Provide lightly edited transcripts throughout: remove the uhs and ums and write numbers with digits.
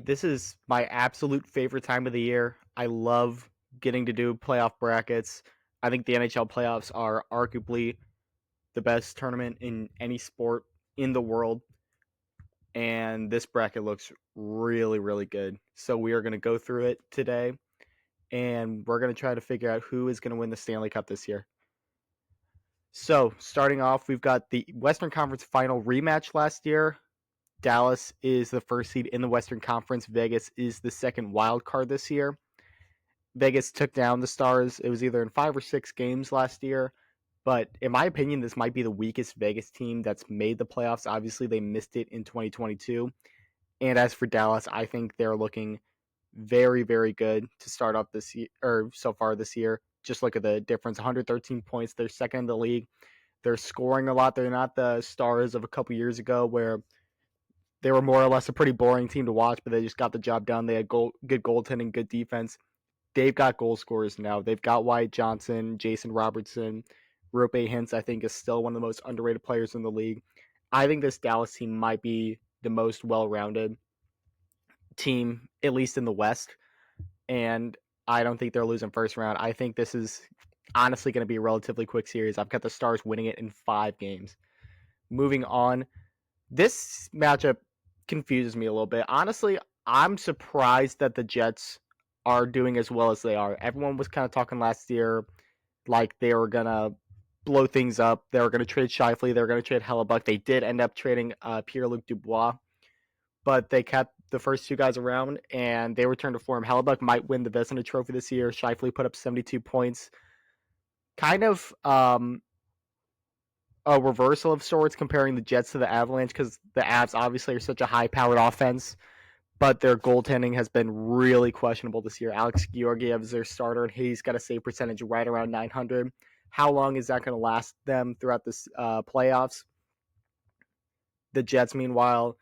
This is my absolute favorite time of the year. I love getting to do playoff brackets. I think the NHL playoffs are arguably the best tournament in any sport in the world, and this bracket looks really, really good. So we are going to go through it today, and we're going to try to figure out who is going to win the Stanley Cup this year. So starting off, we've got the Western Conference Final rematch last year. Dallas is the first seed in the Western Conference. Vegas is the second wild card this year. Vegas took down the Stars. It was either in 5 or 6 games last year. But in my opinion, this might be the weakest Vegas team that's made the playoffs. Obviously, they missed it in 2022. And as for Dallas, I think they're looking very, very good to start off this year, or so far this year. Just look at the difference: 113 points. They're second in the league. They're scoring a lot. They're not the Stars of a couple years ago where they were more or less a pretty boring team to watch, but they just got the job done. They had good goaltending, good defense. They've got goal scorers now. They've got Wyatt Johnson, Jason Robertson, Rope Hintz, I think, is still one of the most underrated players in the league. I think this Dallas team might be the most well-rounded team, at least in the West. And I don't think they're losing first round. I think this is honestly going to be a relatively quick series. I've got the Stars winning it in 5 games. Moving on, this matchup confuses me a little bit. Honestly, I'm surprised that the Jets are doing as well as they are. Everyone was kind of talking last year like they were going to blow things up. They were going to trade Shifley. They were going to trade Hellebuck. They did end up trading Pierre-Luc Dubois, but they kept the first two guys around, and they returned to form. Hellebuck might win the Vezina Trophy this year. Shifley put up 72 points. Kind of a reversal of sorts comparing the Jets to the Avalanche because the Avs obviously are such a high-powered offense, but their goaltending has been really questionable this year. Alex Georgiev is their starter, and he's got a save percentage right around 900. How long is that going to last them throughout this playoffs? The Jets, meanwhile,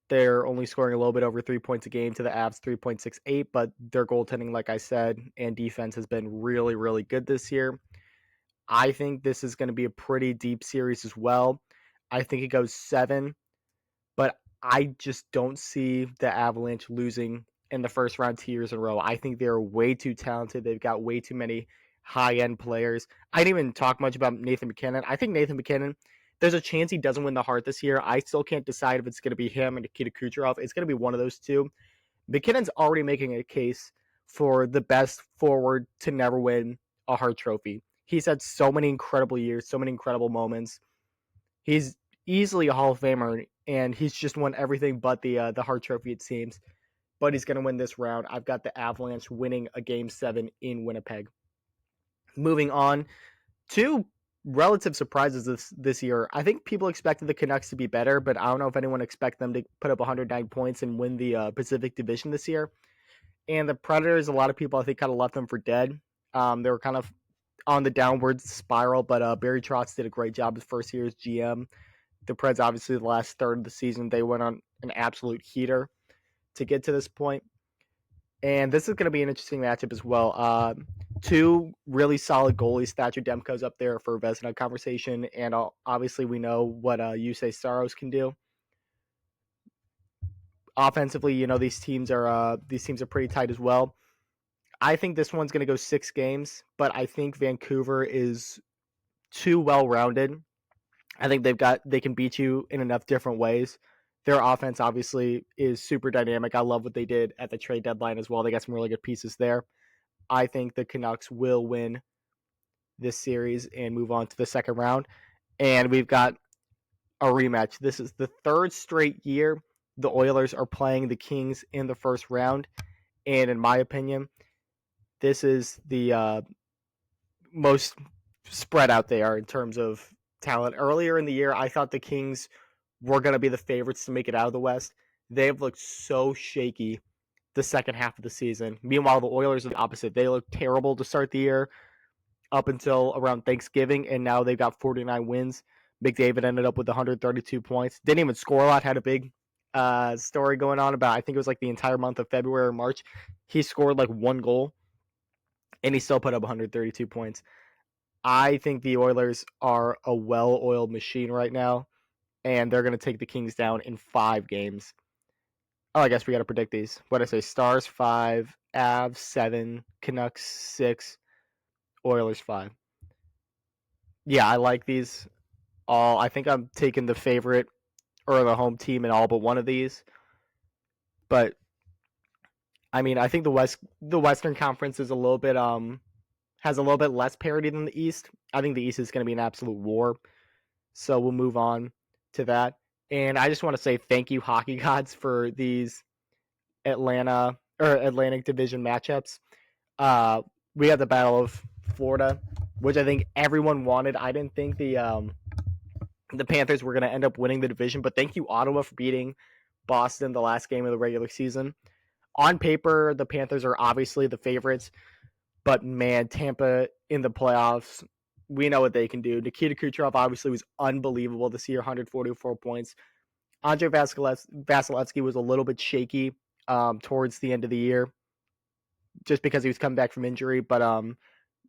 they're only scoring a little bit over 3 points a game to the Avs 3.68, but their goaltending, like I said, and defense has been really, really good this year. I think this is going to be a pretty deep series as well. I think it goes 7, but I just don't see the Avalanche losing in the first round 2 years in a row. I think they're way too talented. They've got way too many high-end players. I didn't even talk much about Nathan MacKinnon. I think Nathan MacKinnon, there's a chance he doesn't win the Hart this year. I still can't decide if it's going to be him and Nikita Kucherov. It's going to be one of those two. McKinnon's already making a case for the best forward to never win a Hart Trophy. He's had so many incredible years, so many incredible moments. He's easily a Hall of Famer, and he's just won everything but the Hart Trophy, it seems. But he's going to win this round. I've got the Avalanche winning a Game 7 in Winnipeg. Moving on, two relative surprises this year. I think people expected the Canucks to be better, but I don't know if anyone expected them to put up 109 points and win the Pacific Division this year. And the Predators, a lot of people I think kind of left them for dead. They were kind of on the downward spiral, but Barry Trotz did a great job his first year as GM. The Preds, obviously, the last third of the season, they went on an absolute heater to get to this point. And this is going to be an interesting matchup as well. Two really solid goalies. Thatcher Demko's up there for a Vezina conversation, and obviously we know what Yusei Saros can do. Offensively, these teams are pretty tight as well. I think this one's going to go 6 games, but I think Vancouver is too well-rounded. I think they can beat you in enough different ways. Their offense obviously is super dynamic. I love what they did at the trade deadline as well. They got some really good pieces there. I think the Canucks will win this series and move on to the second round. And we've got a rematch. This is the third straight year the Oilers are playing the Kings in the first round. And in my opinion, this is the most spread out there in terms of talent. Earlier in the year, I thought the Kings were going to be the favorites to make it out of the West. They have looked so shaky the second half of the season. Meanwhile, the Oilers are the opposite. They looked terrible to start the year up until around Thanksgiving, and now they've got 49 wins. McDavid ended up with 132 points. Didn't even score a lot. Had a big story going on about, I think it was like the entire month of February or March. He scored like 1 goal, and he still put up 132 points. I think the Oilers are a well-oiled machine right now, and they're going to take the Kings down in 5 games. Oh, I guess we got to predict these. What did I say? Stars 5, Avs 7, Canucks 6, Oilers 5. Yeah, I like these all. I think I'm taking the favorite or the home team in all but one of these. But I mean, I think the Western Conference is a little bit has a little bit less parity than the East. I think the East is going to be an absolute war. So we'll move on to that. And I just want to say thank you, hockey gods, for these Atlantic Division matchups. Uh, we had the Battle of Florida, which I think everyone wanted. I didn't think the Panthers were going to end up winning the division, but thank you, Ottawa, for beating Boston the last game of the regular season. On paper, the Panthers are obviously the favorites, but man, Tampa in the playoffs, we know what they can do. Nikita Kucherov obviously was unbelievable this year, 144 points. Andre Vasilevsky was a little bit shaky towards the end of the year just because he was coming back from injury, but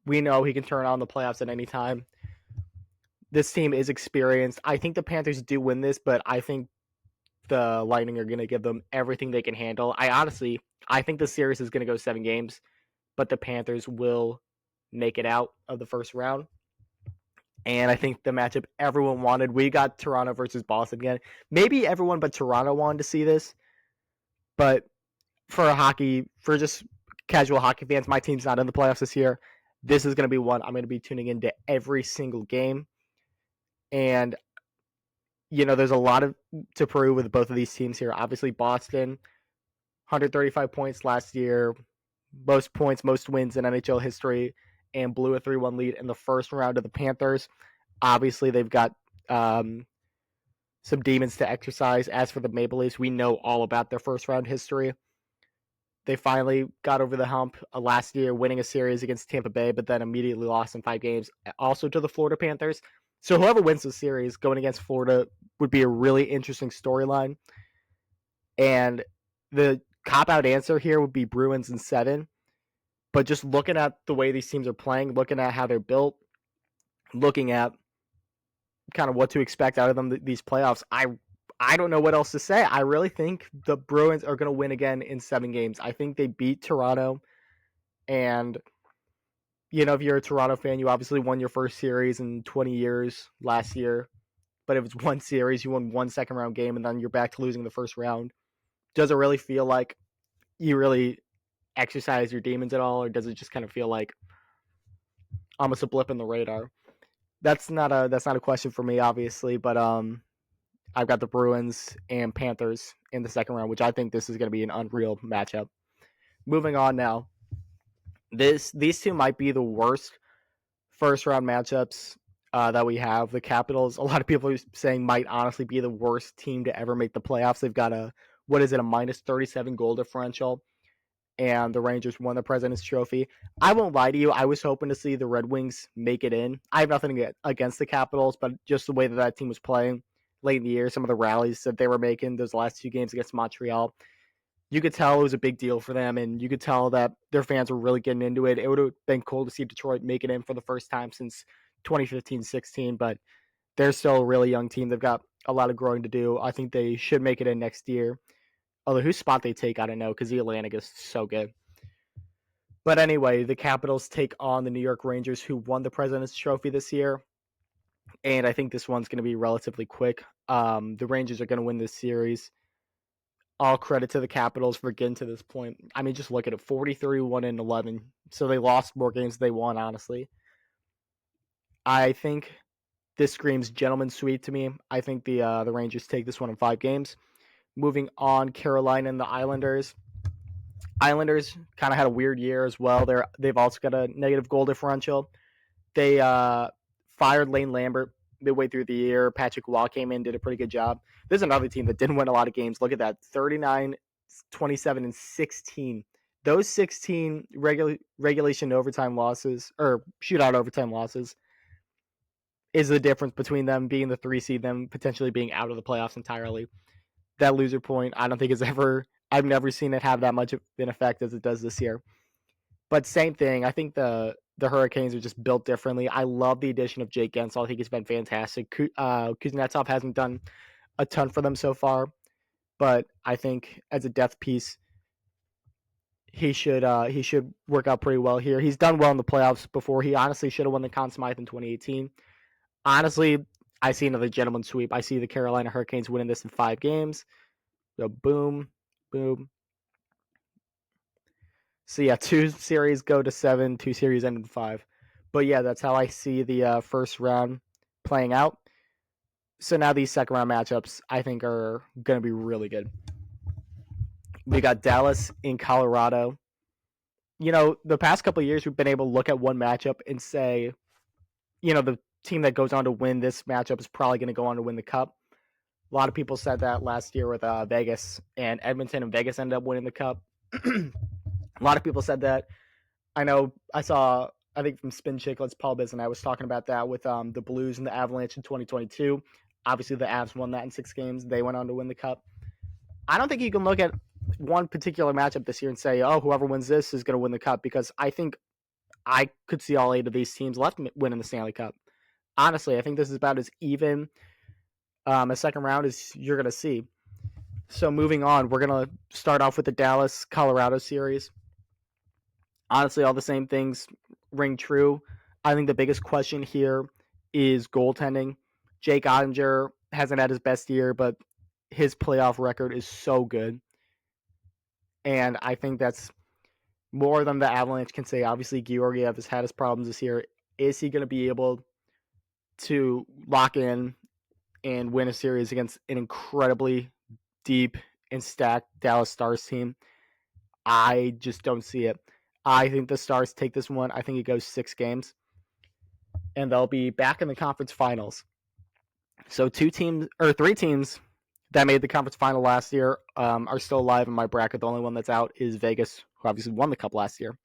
we know he can turn on the playoffs at any time. This team is experienced. I think the Panthers do win this, but I think the Lightning are going to give them everything they can handle. I think the series is going to go 7 games, but the Panthers will make it out of the first round. And I think the matchup everyone wanted, we got Toronto versus Boston again. Maybe everyone but Toronto wanted to see this, but for just casual hockey fans, my team's not in the playoffs this year. This is going to be one I'm going to be tuning into every single game. And, there's a lot to prove with both of these teams here. Obviously, Boston, 135 points last year, most points, most wins in NHL history, and blew a 3-1 lead in the first round of the Panthers. Obviously, they've got some demons to exercise. As for the Maple Leafs, we know all about their first round history. They finally got over the hump last year, winning a series against Tampa Bay, but then immediately lost in 5 games, also to the Florida Panthers. So whoever wins the series going against Florida would be a really interesting storyline. And the cop-out answer here would be Bruins in 7. But just looking at the way these teams are playing, looking at how they're built, looking at kind of what to expect out of them these playoffs, I don't know what else to say. I really think the Bruins are going to win again in 7 games. I think they beat Toronto. And, if you're a Toronto fan, you obviously won your first series in 20 years last year. But if it's one series, you won 1 second-round game, and then you're back to losing the first round. Does it really feel like you really exercise your demons at all, or does it just kind of feel like almost a blip in the radar? That's not a question for me, obviously, but I've got the Bruins and Panthers in the second round, which I think this is going to be an unreal matchup. Moving on now, these two might be the worst first round matchups that we have. The Capitals, a lot of people are saying, might honestly be the worst team to ever make the playoffs. They've got a minus 37 goal differential, and the Rangers won the President's Trophy. I won't lie to you, I was hoping to see the Red Wings make it in. I have nothing against the Capitals, but just the way that team was playing late in the year, some of the rallies that they were making those last 2 games against Montreal, you could tell it was a big deal for them, and you could tell that their fans were really getting into it. It would have been cool to see Detroit make it in for the first time since 2015-16, but they're still a really young team. They've got a lot of growing to do. I think they should make it in next year. Although whose spot they take, I don't know, because the Atlantic is so good. But anyway, the Capitals take on the New York Rangers, who won the President's Trophy this year. And I think this one's going to be relatively quick. The Rangers are going to win this series. All credit to the Capitals for getting to this point. I mean, just look at it, 43-1-11. So they lost more games than they won, honestly. I think this screams gentleman's sweep to me. I think the Rangers take this one in 5 games. Moving on, Carolina and the Islanders. Islanders kind of had a weird year as well. They've also got a negative goal differential. They fired Lane Lambert midway through the year. Patrick Waugh came in, did a pretty good job. There's another team that didn't win a lot of games. Look at that, 39, 27, and 16. Those 16 regulation overtime losses, or shootout overtime losses, is the difference between them being the 3 seed, them potentially being out of the playoffs entirely. That loser point, I don't think I've never seen it have that much of an effect as it does this year. But same thing, I think the Hurricanes are just built differently. I love the addition of Jake Gensel. I think he's been fantastic. Kuznetsov hasn't done a ton for them so far. but I think as a depth piece, he should work out pretty well here. He's done well in the playoffs before. He honestly should have won the Conn Smythe in 2018. Honestly, I see another gentleman sweep. I see the Carolina Hurricanes winning this in 5 games. So boom, boom. So yeah, 2 series go to 7, 2 series end in 5. But yeah, that's how I see the first round playing out. So now these second round matchups I think are going to be really good. We got Dallas in Colorado. The past couple of years we've been able to look at one matchup and say, the team that goes on to win this matchup is probably going to go on to win the Cup. A lot of people said that last year with Vegas, and Edmonton and Vegas ended up winning the Cup. A lot of people said that. I know I saw, I think from Spin Chicklets, Paul Biz and I was talking about that with the Blues and the Avalanche in 2022. Obviously, the Avs won that in 6 games. They went on to win the Cup. I don't think you can look at one particular matchup this year and say, oh, whoever wins this is going to win the Cup, because I think I could see all 8 of these teams left winning the Stanley Cup. Honestly, I think this is about as even a second round as you're going to see. So moving on, we're going to start off with the Dallas-Colorado series. Honestly, all the same things ring true. I think the biggest question here is goaltending. Jake Ottinger hasn't had his best year, but his playoff record is so good. And I think that's more than the Avalanche can say. Obviously, Georgiev has had his problems this year. Is he going to be able to lock in and win a series against an incredibly deep and stacked Dallas Stars team? I just don't see it. I think the Stars take this one. I think it goes 6 games, and they'll be back in the conference finals. So 3 teams that made the conference final last year are still alive in my bracket. The only one that's out is Vegas, who obviously won the Cup last year.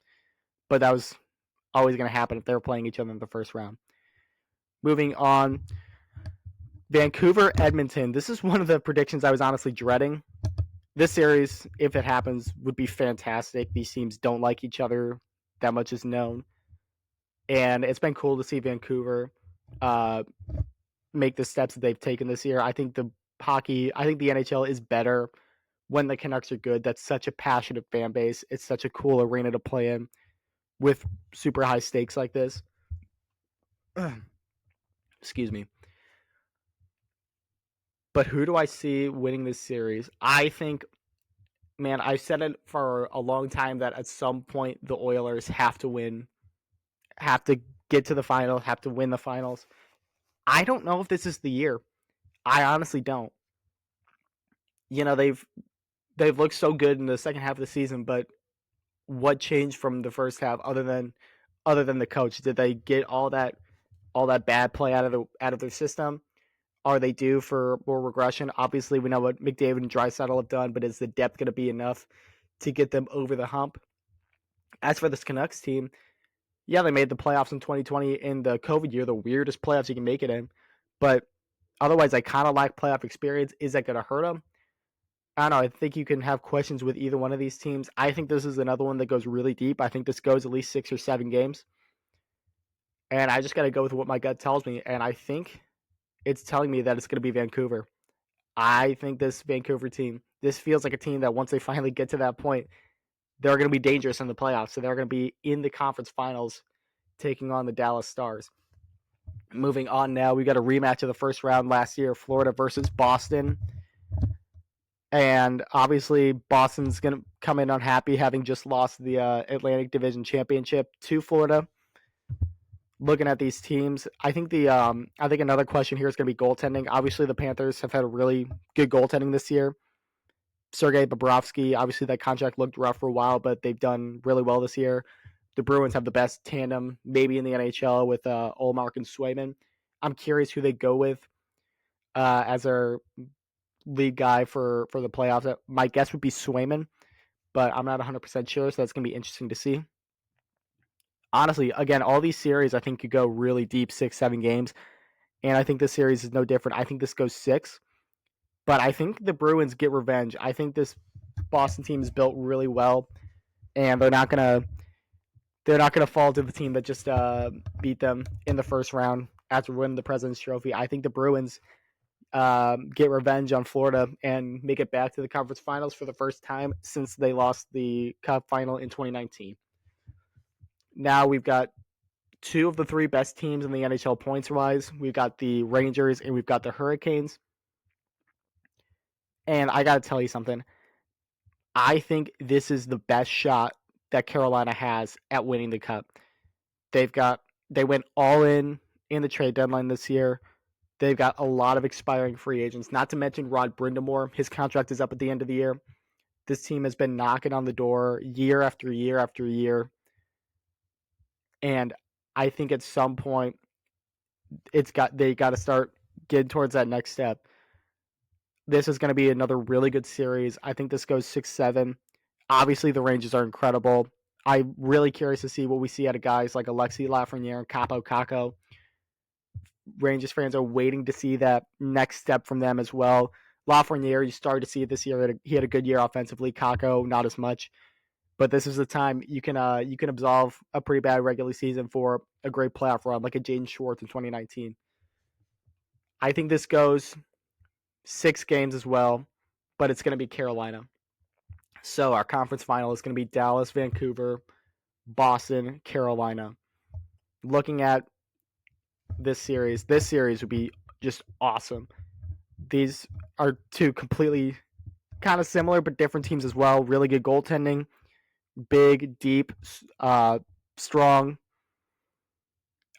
But that was always going to happen if they were playing each other in the first round. Moving on, Vancouver, Edmonton. This is one of the predictions I was honestly dreading. This series, if it happens, would be fantastic. These teams don't like each other. That much is known. And it's been cool to see Vancouver make the steps that they've taken this year. I think the NHL is better when the Canucks are good. That's such a passionate fan base. It's such a cool arena to play in with super high stakes like this. Excuse me. But who do I see winning this series? I think, man, I've said it for a long time that at some point the Oilers have to win, have to get to the final, have to win the finals. I don't know if this is the year. I honestly don't. They've looked so good in the second half of the season, but what changed from the first half other than the coach? Did they get all that bad play out of their system? Are they due for more regression? Obviously, we know what McDavid and Draisaitl have done, but is the depth going to be enough to get them over the hump? As for this Canucks team, yeah, they made the playoffs in 2020 in the COVID year, the weirdest playoffs you can make it in. But otherwise, I kind of lack playoff experience. Is that going to hurt them? I don't know. I think you can have questions with either one of these teams. I think this is another one that goes really deep. I think this goes at least 6 or 7 games. And I just got to go with what my gut tells me. And I think it's telling me that it's going to be Vancouver. I think this Vancouver team, this feels like a team that once they finally get to that point, they're going to be dangerous in the playoffs. So they're going to be in the conference finals taking on the Dallas Stars. Moving on now, we got a rematch of the first round last year, Florida versus Boston. And obviously, Boston's going to come in unhappy, having just lost the Atlantic Division Championship to Florida. Looking at these teams, I think another question here is going to be goaltending. Obviously, the Panthers have had a really good goaltending this year. Sergei Bobrovsky, obviously that contract looked rough for a while, but they've done really well this year. The Bruins have the best tandem, maybe in the NHL, with Ullmark and Swayman. I'm curious who they go with as their lead guy for the playoffs. My guess would be Swayman, but I'm not 100% sure, so that's going to be interesting to see. Honestly, again, all these series I think could go really deep, 6, 7 games, and I think this series is no different. I think this goes 6, but I think the Bruins get revenge. I think this Boston team is built really well, and they're not gonna fall to the team that just beat them in the first round after winning the President's Trophy. I think the Bruins, get revenge on Florida and make it back to the conference finals for the first time since they lost the Cup final in 2019. Now we've got two of the three best teams in the NHL points-wise. We've got the Rangers and we've got the Hurricanes. And I got to tell you something. I think this is the best shot that Carolina has at winning the Cup. They went all in the trade deadline this year. They've got a lot of expiring free agents, not to mention Rod Brind'Amour. His contract is up at the end of the year. This team has been knocking on the door year after year after year. And I think at some point they got to start getting towards that next step. This is going to be another really good series. I think this goes 6-7. Obviously, the Rangers are incredible. I'm really curious to see what we see out of guys like Alexis Lafreniere and Kaapo Kakko. Rangers fans are waiting to see that next step from them as well. Lafreniere, you started to see it this year. He had a good year offensively. Kakko, not as much. But this is the time you can absolve a pretty bad regular season for a great playoff run, like a Jaden Schwartz in 2019. I think this goes 6 games as well, but it's going to be Carolina. So our conference final is going to be Dallas, Vancouver, Boston, Carolina. Looking at this series would be just awesome. These are two completely kind of similar but different teams as well. Really good goaltending, big, deep, strong.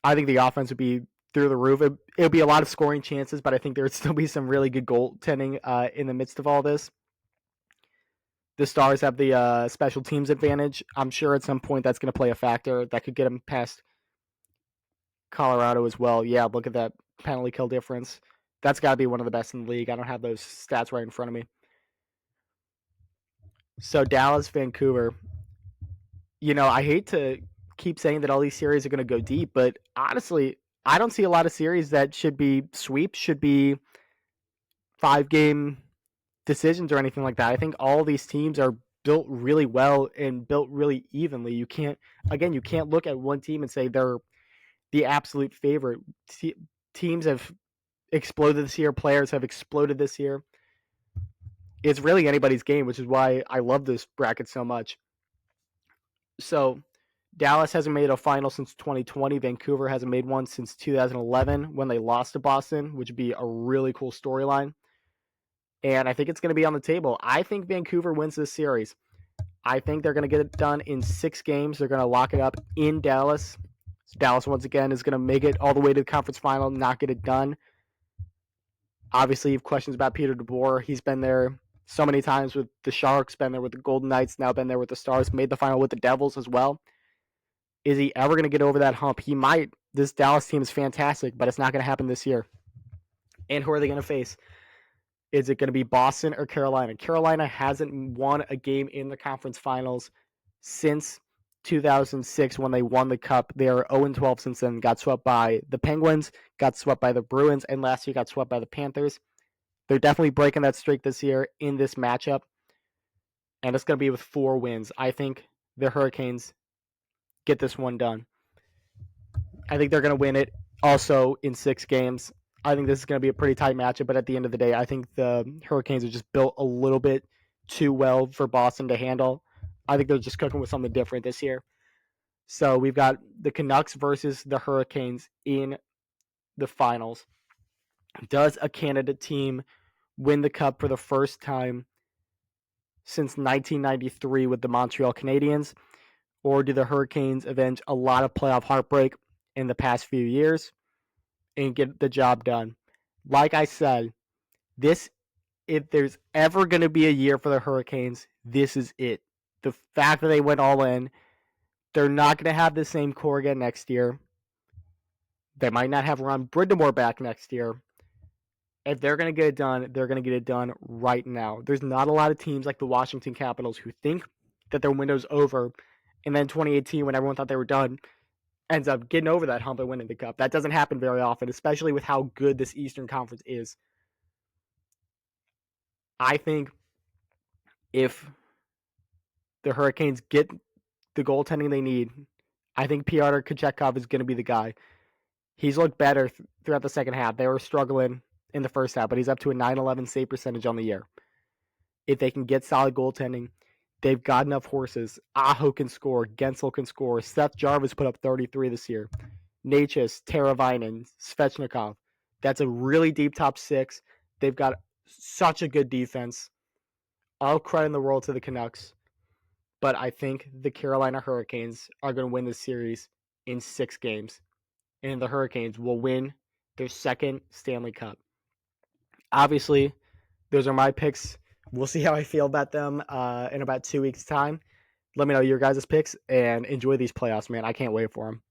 I think the offense would be through the roof. It would be a lot of scoring chances, but I think there would still be some really good goaltending in the midst of all this. The Stars have the special teams advantage. I'm sure at some point that's going to play a factor that could get them past Colorado as well. Yeah, look at that penalty kill difference. That's got to be one of the best in the league. I don't have those stats right in front of me. So Dallas, Vancouver. I hate to keep saying that all these series are going to go deep, but honestly, I don't see a lot of series that should be sweeps, should be 5-game decisions or anything like that. I think all these teams are built really well and built really evenly. You can't look at one team and say they're the absolute favorite. Teams have exploded this year. Players have exploded this year. It's really anybody's game, which is why I love this bracket so much. So Dallas hasn't made a final since 2020. Vancouver hasn't made one since 2011 when they lost to Boston, which would be a really cool storyline. And I think it's going to be on the table. I think Vancouver wins this series. I think they're going to get it done in 6 games. They're going to lock it up in Dallas. So Dallas, once again, is going to make it all the way to the conference final, not get it done. Obviously, you have questions about Peter DeBoer. He's been there so many times with the Sharks, been there with the Golden Knights, now been there with the Stars, made the final with the Devils as well. Is he ever going to get over that hump? He might. This Dallas team is fantastic, but it's not going to happen this year. And who are they going to face? Is it going to be Boston or Carolina? Carolina hasn't won a game in the conference finals since 2006 when they won the Cup. They are 0-12 since then. Got swept by the Penguins, got swept by the Bruins, and last year got swept by the Panthers. They're definitely breaking that streak this year in this matchup. And it's going to be with 4 wins. I think the Hurricanes get this one done. I think they're going to win it also in 6 games. I think this is going to be a pretty tight matchup, but at the end of the day, I think the Hurricanes are just built a little bit too well for Boston to handle. I think they're just cooking with something different this year. So we've got the Canucks versus the Hurricanes in the finals. Does a Canada team win the Cup for the first time since 1993 with the Montreal Canadiens? Or do the Hurricanes avenge a lot of playoff heartbreak in the past few years and get the job done? Like I said, if there's ever going to be a year for the Hurricanes, this is it. The fact that they went all in, they're not going to have the same core again next year. They might not have Ron Brind'Amour back next year. If they're going to get it done, they're going to get it done right now. There's not a lot of teams like the Washington Capitals who think that their window's over, and then 2018, when everyone thought they were done, ends up getting over that hump and winning the Cup. That doesn't happen very often, especially with how good this Eastern Conference is. I think if the Hurricanes get the goaltending they need, I think Pyotr Kochetkov is going to be the guy. He's looked better throughout the second half. They were struggling in the first half, but he's up to a 911 save percentage on the year. If they can get solid goaltending, they've got enough horses. Aho can score. Gensel can score. Seth Jarvis put up 33 this year. Natchez, Teravainen, Svechnikov. That's a really deep top six. They've got such a good defense. All credit in the world to the Canucks. But I think the Carolina Hurricanes are going to win this series in 6 games. And the Hurricanes will win their second Stanley Cup. Obviously, those are my picks. We'll see how I feel about them in about 2 weeks' time. Let me know your guys' picks and enjoy these playoffs, man. I can't wait for them.